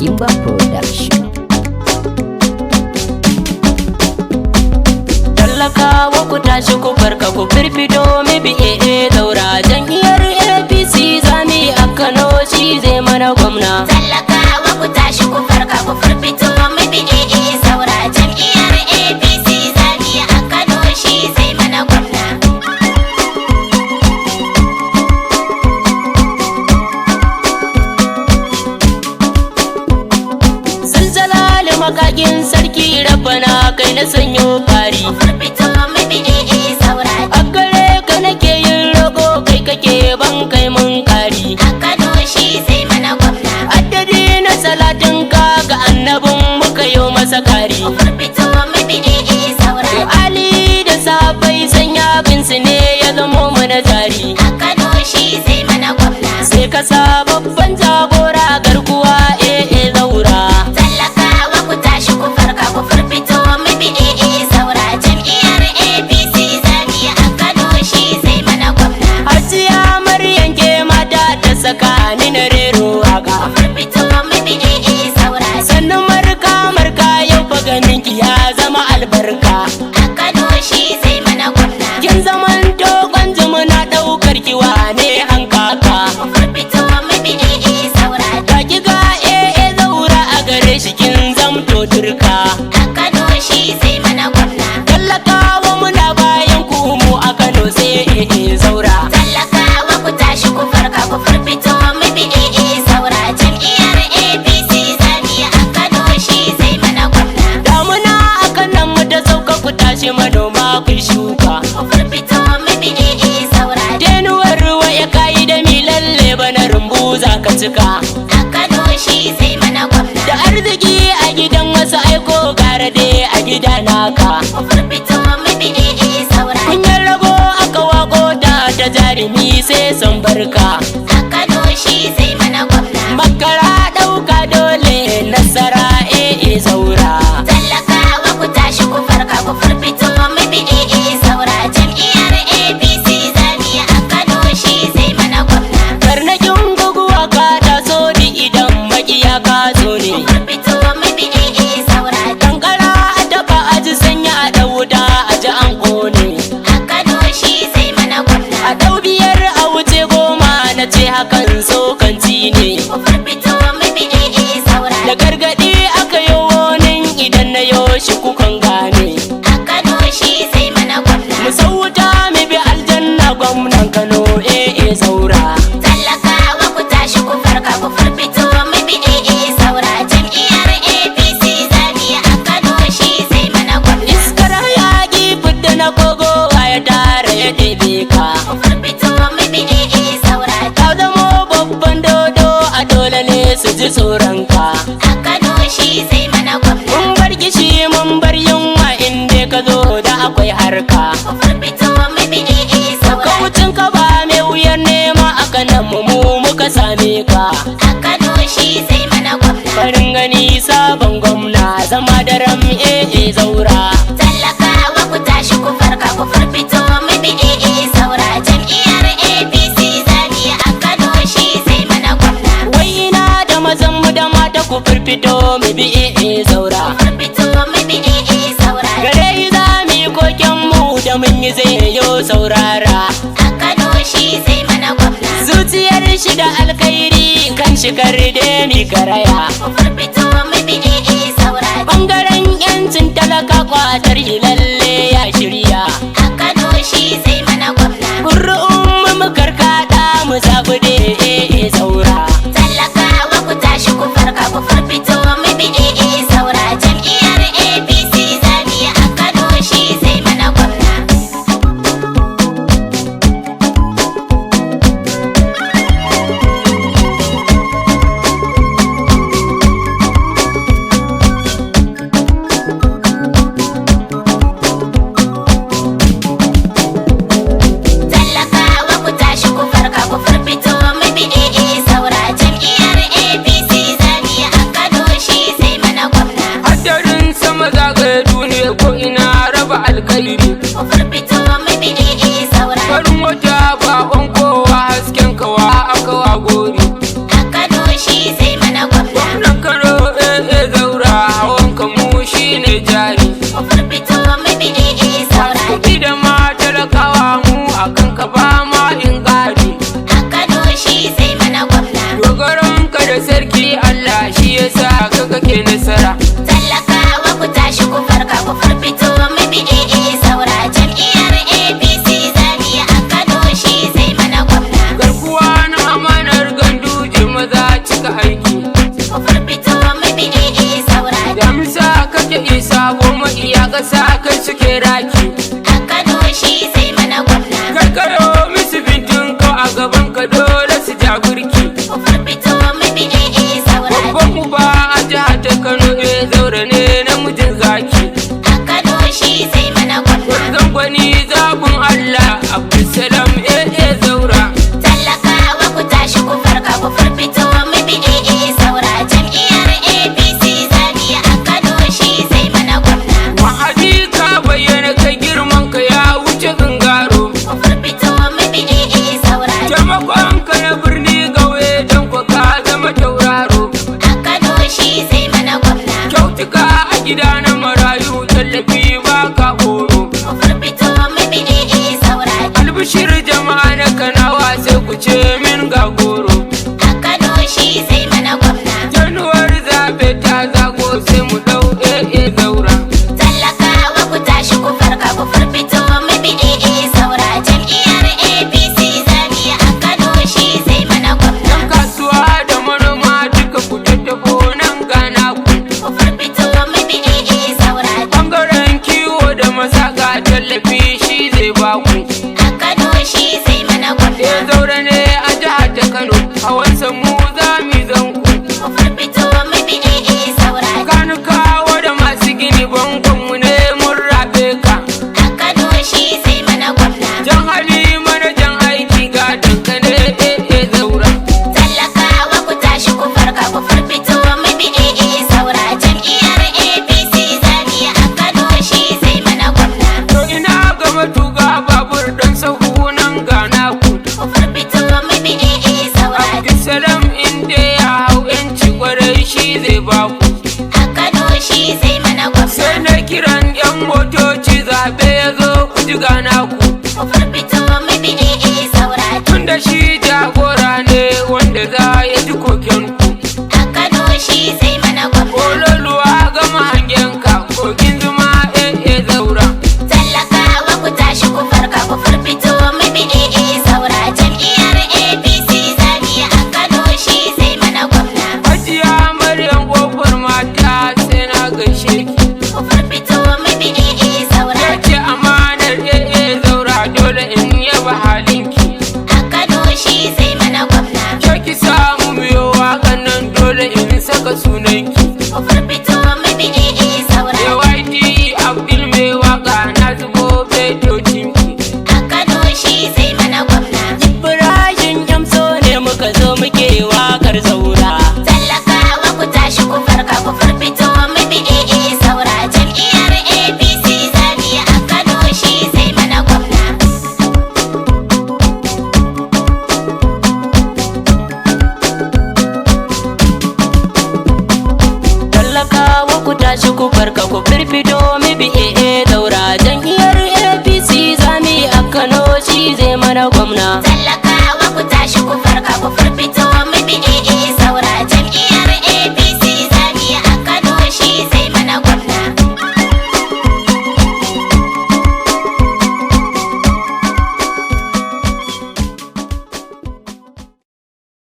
Gimba Production. Talakawa ku tashi ku farka ku firfito mu bi Daura, jam'iyyar APC zami a Kano shi zai mana gwamna. Talakawa ku tashi ku farka ku firfito mu bi Daura, jam'iyyar APC zami a Kano shi zai mana gwamna. Zalzalali makagin sarki rabbana kai na sanyo fari. Ku firfito mu bi Daura, A gare ka nake yin rogo kai kake ban kai mun kari. a Kano shi zai mana gwamna. Addadi na salatin ka ga annabin muka yo masa kari. Ku firfito mu bi Daura, Ali da sabai sanya binsu ne ya zamo mana jari. a Kano shi zai mana gwamna. Sai ka sa babban jagora garkuwa Zaura. Talakawa ku tashi ku farka ku firfito mu bi Daura, jam'iyyar APC zami a Kano shi zai mana gwamna. Hajiya Maryam ke mata ta saka ni na rero waka. Ku firfito mu bi Daura, Sannan marka yau fa ganin ki ya zama albarka. a Kano shi zai mana gwamna. Kin zaman dogon jimuna ɗaukar ki wane hankaka. Ku firfito mu bi Daura, Ka ki ga Zaura a gare shi kin zamto turka. a Kano shi zai mana gwamna. Tallakawa muna bayan ku mu a Kano sai Zaura. Talakawa ku tashi ku farka ku firfito mu bi Daura, jam'iyyar APC zami a Kano shi zai mana gwamna. Damuna a kanan mu ta sauka ku tashi manoma ku shuka. Ku firfito mu bi Daura, Denuwar ruwa ya kayi da mi lalle bana rumbu za ka cika. a Kano shi zai mana gwamna. Da arziki a gidan wasu aiko gara dai a gida naka. Ku firfito mu bi Daura, Kunyar rago aka wako ta jarumi sai sun barka. a Kano shi zai mana gwamna. Makara ɗauka dole nasara Zaura. Talakawa ku tashi ku farka ku firfito mu bi Daura, jam'iyyar APC zami a Kano shi zai mana gwamna. Karnakin guguwa ka taso di idan makiya ka zo ne. Ku firfito mu bi Daura, Kankara a taba aji sanya a ɗauta a ji an ƙone. a Kano shi zai mana gwamna. A ɗau biyar a wuce goma na ce hakan sokanci ne. Ku firfito mu bi Daura, Da gargaɗi aka yi wonin idan na yo shi kukan gane. a Kano shi zai mana gwamna. Mu sauta mu bi aljanna gwamnan Kano Zaura. Talakawa ku tashi ku farka ku firfito mu bi Daura, jam'iyyar APC zami a Kano shi zai mana gwamna. Iskar yaƙi fidda na kogo ya tare ya ɗebe ka. Ku firfito mu bi Daura, Ka zamo babban dodo a dole ne su ji tsoron ka. a Kano shi zai mana gwamna. Mun bar gishi mun bar yunwa inda ka zo da akwai harka. Ku firfito mu bi Daura, Kaucin ka ba mai wuyar nema a kanan mu muka same ka. a Kano shi zai mana gwamna. Farin gani sabon gwamna zama da ram Zaura. Talakawa ku tashi ku farka ku firfito mu bi Daura, jam'iyyar APC zami a Kano shi zai mana gwamna. Wai ina da mazan mu da mata ku firfito mu bi Zaura. Firfito mu bi Daura, Gare za mu yi koken mu da mun yi zai yo saurara. a Kano shi zai mana gwamna. Zuciyar shi da alkhairi kan shigar da mi karaya. Ku firfito mu bi Daura, Bangaren yancin talaka kwatar lalle ya shirya. a Kano shi zai mana gwamna. Kur'un mu karkada mu zaɓi da Zaura. Talakawa ku tashi ku farka ku firfito mu bi Daura, jam'iyyar APC zami a Kano shi zai mana gwamna. muke nasara. Talakawa ku tashi ku farka ku firfito mu bi saura jam'iyyar APC zami a Kano shi zai mana gwamna. Garkuwa na amanar ganduje maza cika aiki. Ku firfito mu bi saura. Damisa kake isa goma iya ƙasa kai suke raki. A Kano shi zai mana gwamna. Karkaro musu bintin ko a gaban ka dole su ja burki. Ku firfito mu bi saura. Babban uba a jihar ta Kano zaure ne namijin zaki. A Kano shi zai mana gwamna. Gwarzon gwani zaɓin Allah Abdulsalam zaura. Talakawa ku tashi ku farka ku firfito mu bi saura jam'iyyar APC zami a Kano shi zai mana gwamna. Mahadi ka bayyana ka girman ka ya wuce gangaro. Ku firfito mu bi saura. Taimakon ka na birni gawe don kwa ka zama tauraro. A Kano shi zai mana gwamna. Kyautuka a gida na marayu tallafi ba ka horo. Ku firfito mu bi saura. Albishir jama'a na Kanawa sai ku ce min ga goro. A Kano shi zai mana gwamna. Januwar zaɓe ta zago sai mu ɗau zaura. Talakawa ku tashi ku farka ku firfito mu bi saura jam'iyyar APC zami a Kano shi zai mana gwamna. Kasuwa da manoma duka ku tattafo nan gana ku. Ku firfito mu bi saura. Ɓangaren kiwo da masaka tallafi shi zai baku. A Kano shi zai mana gwamna. Zaure ne a jihar ta Kano, hawan samu za mu zanku. Ku firfito mu bi saura. Kanukawa da masu gini bangonmu ne mun rabe ka. A Kano shi zai mana gwamna. Jan hali mana jan aiki ga dankane zaura. Talakawa ku tashi ku farka ku firfito mu bi saura jam'iyyar APC zami a Kano shi zai mana gwamna. To ina ga matuƙa babur don sahu nan gana ku. Ku firfito mu bi saura. Abdulsalam inda ya hau yanci kwarai shi zai baku. A Kano shi zai mana gwamna. Sai na kiran 'yan motoci zaɓe ya zo ku ji gana ku. Ku firfito mu bi saura. Tunda shi jagora ne wanda za ya ji kokenku. A Kano shi zai mana gwamna. Kololuwa gama hangenka kogin zuma zaura. Talakawa ku tashi ku farka ku firfito mu bi saura jam'iyyar APC zami a Kano shi zai mana gwamna. Hajiya Maryam ƙofar mata sai na gaishe ki. Ku firfito mu bi saura. Yace amanar zaura dole in yaba halinki. A Kano shi zai mana gwamna. Ke ki samu miyo waƙan nan dole in saka sunanki. Ku firfito mu bi saura. AYD Abdul mai waƙa na zubo betocinki. A Kano shi zai mana gwamna. Ibrahim Jamso ne muka zo muke waƙar zaura. Talakawa ku tashi ku farka ku firfito mu bi saura jam'iyyar APC zami a Kano shi zai mana gwamna. Talakawa ku tashi ku farka ku firfito mu bi zaura. Jam'iyyar APC zami a Kano shi zai mana gwamna.